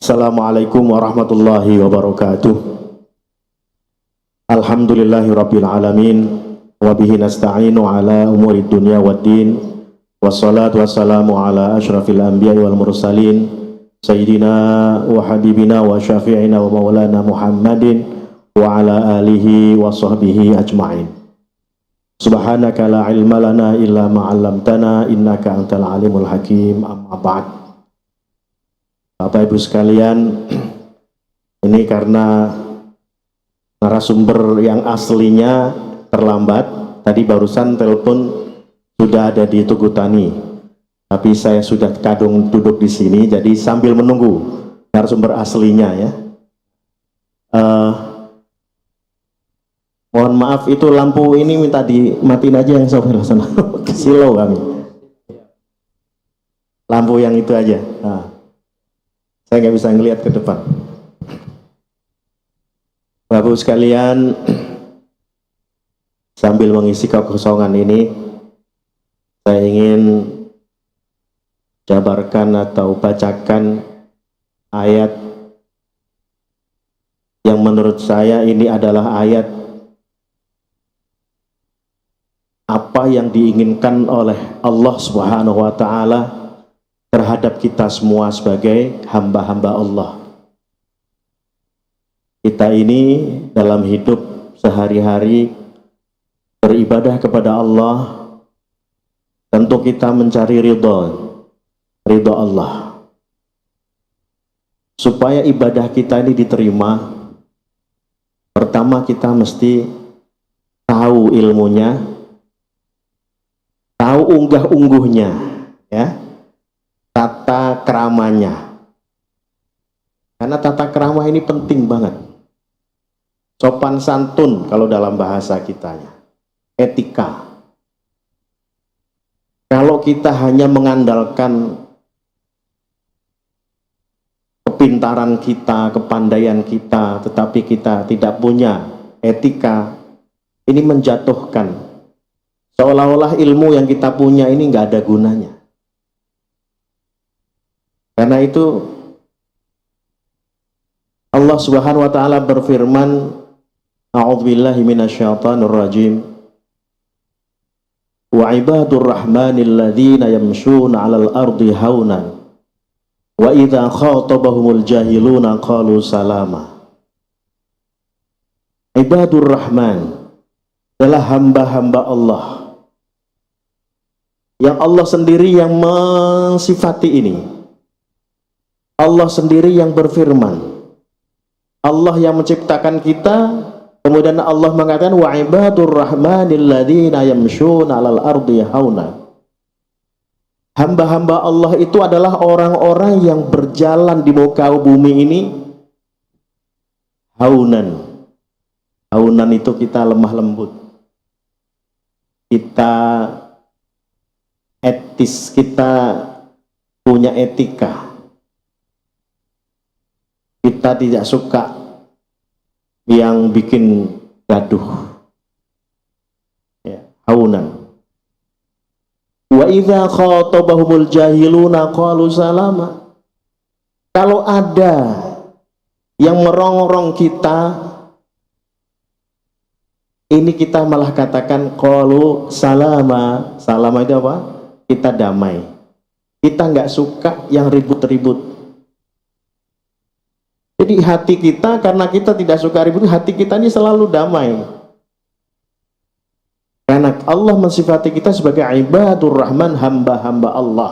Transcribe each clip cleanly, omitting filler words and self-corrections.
Assalamualaikum warahmatullahi wabarakatuh. Alhamdulillahirabbil alamin wa bihi nasta'inu ala umuri dunya waddin. Wassalatu wassalamu ala asyrafil anbiya'i wal mursalin sayyidina wa habibina wa syafi'ina wa maulana Muhammadin wa ala alihi wa sahbihi ajma'in. Subhanaka la ilma lana illa ma 'allamtana innaka antal alimul hakim. Amma ba'd. Bapak Ibu sekalian, ini karena narasumber yang aslinya terlambat, tadi barusan telepon sudah ada di Tugu Tani, tapi saya sudah kadung duduk di sini, jadi sambil menunggu narasumber aslinya ya. Mohon maaf, itu lampu ini minta dimatiin aja yang sebelah sana. Silau kami. Lampu yang itu aja. Nah, saya nggak bisa ngelihat ke depan. Bapak sekalian, sambil mengisi kekosongan ini, saya ingin jabarkan atau bacakan ayat yang menurut saya ini adalah ayat apa yang diinginkan oleh Allah Subhanahu wa Ta'ala terhadap kita semua sebagai hamba-hamba Allah. Kita ini dalam hidup sehari-hari beribadah kepada Allah, tentu kita mencari ridho Allah. Supaya ibadah kita ini diterima, pertama kita mesti tahu ilmunya, tahu unggah-ungguhnya, ya, tata keramanya. Karena tata kerama ini penting banget. Sopan santun kalau dalam bahasa kitanya, etika. Kalau kita hanya mengandalkan kepintaran kita, kepandaian kita, tetapi kita tidak punya etika, ini menjatuhkan. Seolah-olah ilmu yang kita punya ini nggak ada gunanya. Karena itu Allah Subhanahu wa Ta'ala berfirman, a'udzubillahi minasyaitonir rajim. Wa ibadur rahmanil ladzina yamshuna 'alal ardi haunan wa idza khatabahumul jahiluna qalu salama. Ibadur rahman adalah hamba-hamba Allah yang Allah sendiri yang mensifati ini. Allah sendiri yang berfirman, Allah yang menciptakan kita, kemudian Allah mengatakan wa ibadur rahmanil ladzina yamshuna 'alal ardi hauna. Hamba-hamba Allah itu adalah orang-orang yang berjalan di muka bumi ini haunan. Haunan itu kita lemah lembut, kita etis, kita punya etika. Kita tidak suka yang bikin gaduh, ya, haunan. Wa idza khatabahumul jahiluna qalu salama. Kalau ada yang merongrong kita, ini kita malah katakan qalu salama. Salama itu apa? Kita damai. Kita nggak suka yang ribut-ribut. Jadi hati kita, karena kita tidak suka ribut, hati kita ini selalu damai. Karena Allah mensifati kita sebagai ibadur rahman, hamba-hamba Allah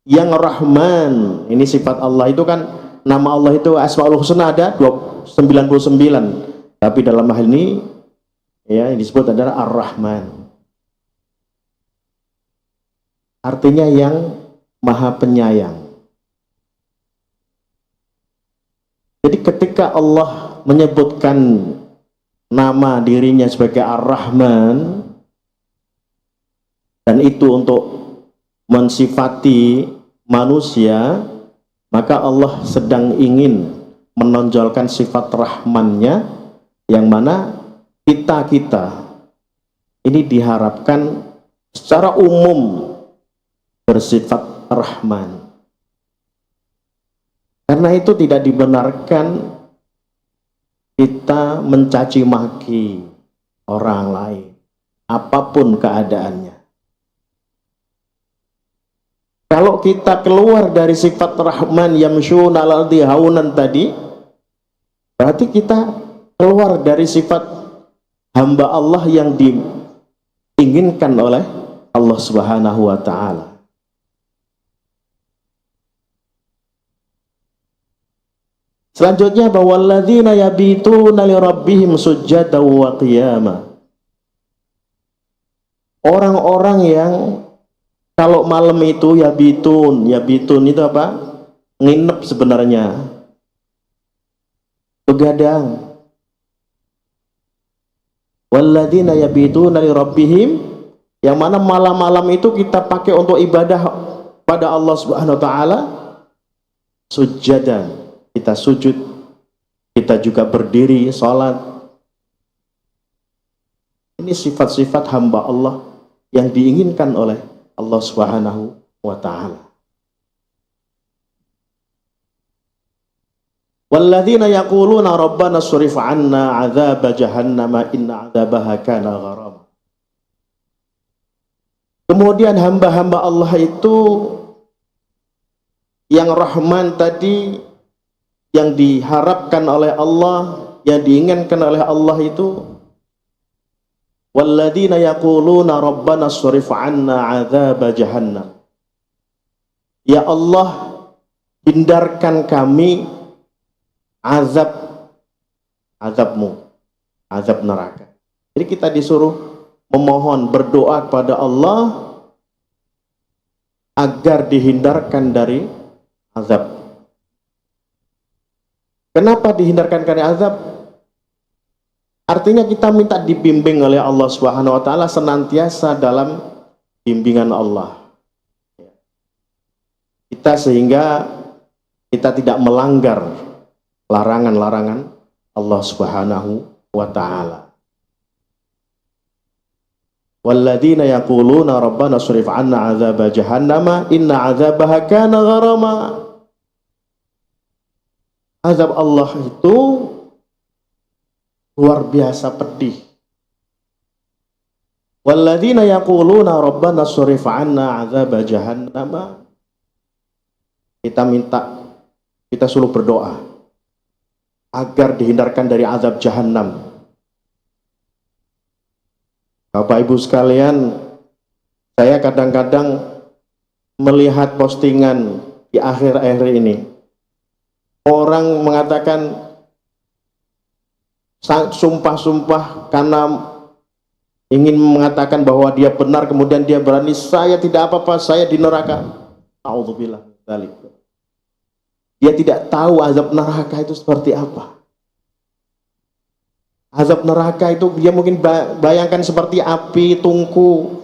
yang rahman. Ini sifat Allah itu kan, nama Allah itu Asmaul Husna ada 99, tapi dalam hal ini ya yang disebut adalah Ar-Rahman. Artinya yang maha penyayang. Jadi ketika Allah menyebutkan nama dirinya sebagai Ar-Rahman, dan itu untuk mensifati manusia, maka Allah sedang ingin menonjolkan sifat Rahmannya, yang mana kita ini diharapkan secara umum bersifat Rahman. Karena itu tidak dibenarkan kita mencaci maki orang lain, apapun keadaannya. Kalau kita keluar dari sifat Rahman yamshuna 'alal ardi haunan tadi, berarti kita keluar dari sifat hamba Allah yang diinginkan oleh Allah Subhanahu wa taala. Selanjutnya, bahwa alladzina yabituna li rabbihim sujjatan wa qiyama. Orang-orang yang kalau malam itu yabitun itu apa? Nginep sebenarnya. Begadang. Walladzina yabituna li rabbihim, yang mana malam-malam itu kita pakai untuk ibadah pada Allah Subhanahu wa taala, sujjadan. Kita sujud, kita juga berdiri, sholat. Ini sifat-sifat hamba Allah yang diinginkan oleh Allah Subhanahu wa ta'ala. Walladzina yaquluna rabbana surif 'anna 'adzaba jahannama inna 'adzabaha kana gharama. Kemudian hamba-hamba Allah itu yang Rahman tadi, yang diharapkan oleh Allah, yang diinginkan oleh Allah itu, walladzina yaquluna rabbana shrif 'anna 'adzaba jahannam. Ya Allah, hindarkan kami azabmu, azab neraka. Jadi kita disuruh memohon, berdoa kepada Allah agar dihindarkan dari azab. Kenapa dihindarkan dari azab? Artinya kita minta dibimbing oleh Allah Subhanahu wa taala, senantiasa dalam bimbingan Allah. Kita sehingga kita tidak melanggar larangan-larangan Allah Subhanahu wa taala. Walladzina yaquluna rabbana shrif 'anna 'adzaba jahannama inna 'adzabaha kana gharama. Azab Allah itu luar biasa pedih. Walladzina yaquluna rabbana shrif 'anna 'adzaba jahannama. Kita suruh berdoa agar dihindarkan dari azab jahannam. Bapak Ibu sekalian, saya kadang-kadang melihat postingan di akhir-akhir ini. Orang mengatakan sumpah-sumpah karena ingin mengatakan bahwa dia benar, kemudian dia berani, saya tidak apa-apa, saya di neraka. A'udzubillah min dzalik. Dia tidak tahu azab neraka itu seperti apa. Azab neraka itu dia mungkin bayangkan seperti api tungku,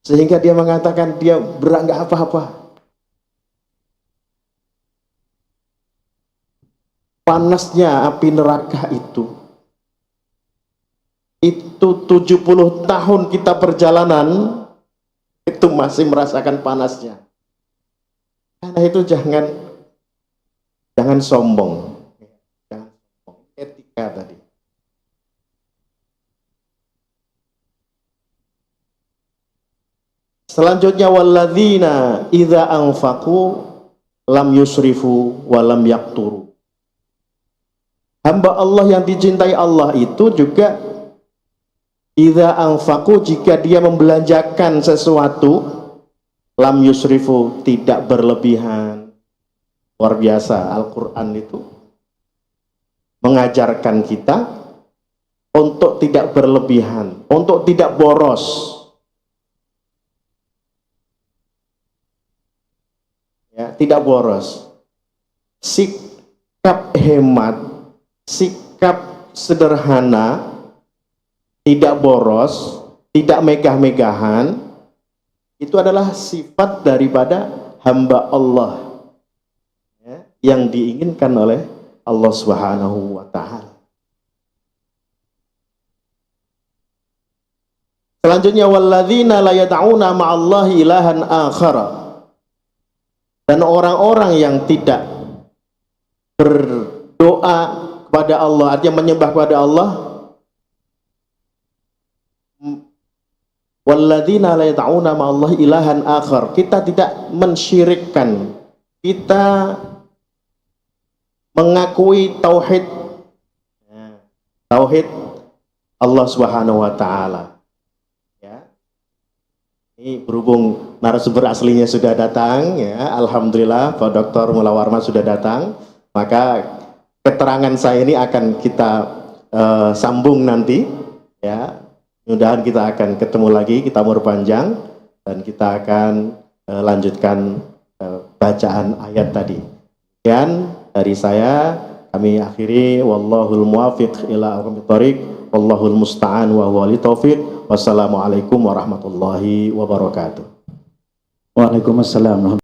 sehingga dia mengatakan dia berat nggak apa-apa. Panasnya api neraka itu 70 tahun kita perjalanan itu masih merasakan panasnya. Karena itu jangan sombong. Jangan sombong. Etika tadi. Selanjutnya, walladzina idza anfaqu lam yusrifu wa lam yaqturu. Hamba Allah yang dicintai Allah itu juga idza anfaqu, jika dia membelanjakan sesuatu, lam yusrifu, tidak berlebihan. Luar biasa, Al-Quran itu mengajarkan kita untuk tidak berlebihan, untuk tidak boros. Ya, tidak boros. Sikap hemat, sikap sederhana, tidak boros, tidak megah-megahan, itu adalah sifat daripada hamba Allah, ya, yang diinginkan oleh Allah Subhanahu wa ta'ala. Selanjutnya, walladzina la yad'una ma'allahi ilahan akhara. Dan orang-orang yang tidak berdoa kepada Allah, artinya menyembah kepada Allah, walladzina la yad'una ma'allahi ilahan akhar, kita tidak mensyirikkan, kita mengakui tauhid Allah Subhanahu wa taala. Ya. Ini berhubung narasumber aslinya sudah datang, ya, alhamdulillah Pak Dr. Mullah Warman sudah datang, maka keterangan saya ini akan kita sambung nanti, ya. Mudah-mudahan kita akan ketemu lagi, kita berpanjang dan kita akan lanjutkan bacaan ayat tadi. Dan dari saya kami akhiri, wallahul muwafiq ila aqwamit thoriq, wallahul musta'an wa huwa li taufiq. Wassalamualaikum warahmatullahi wabarakatuh. Waalaikumsalam.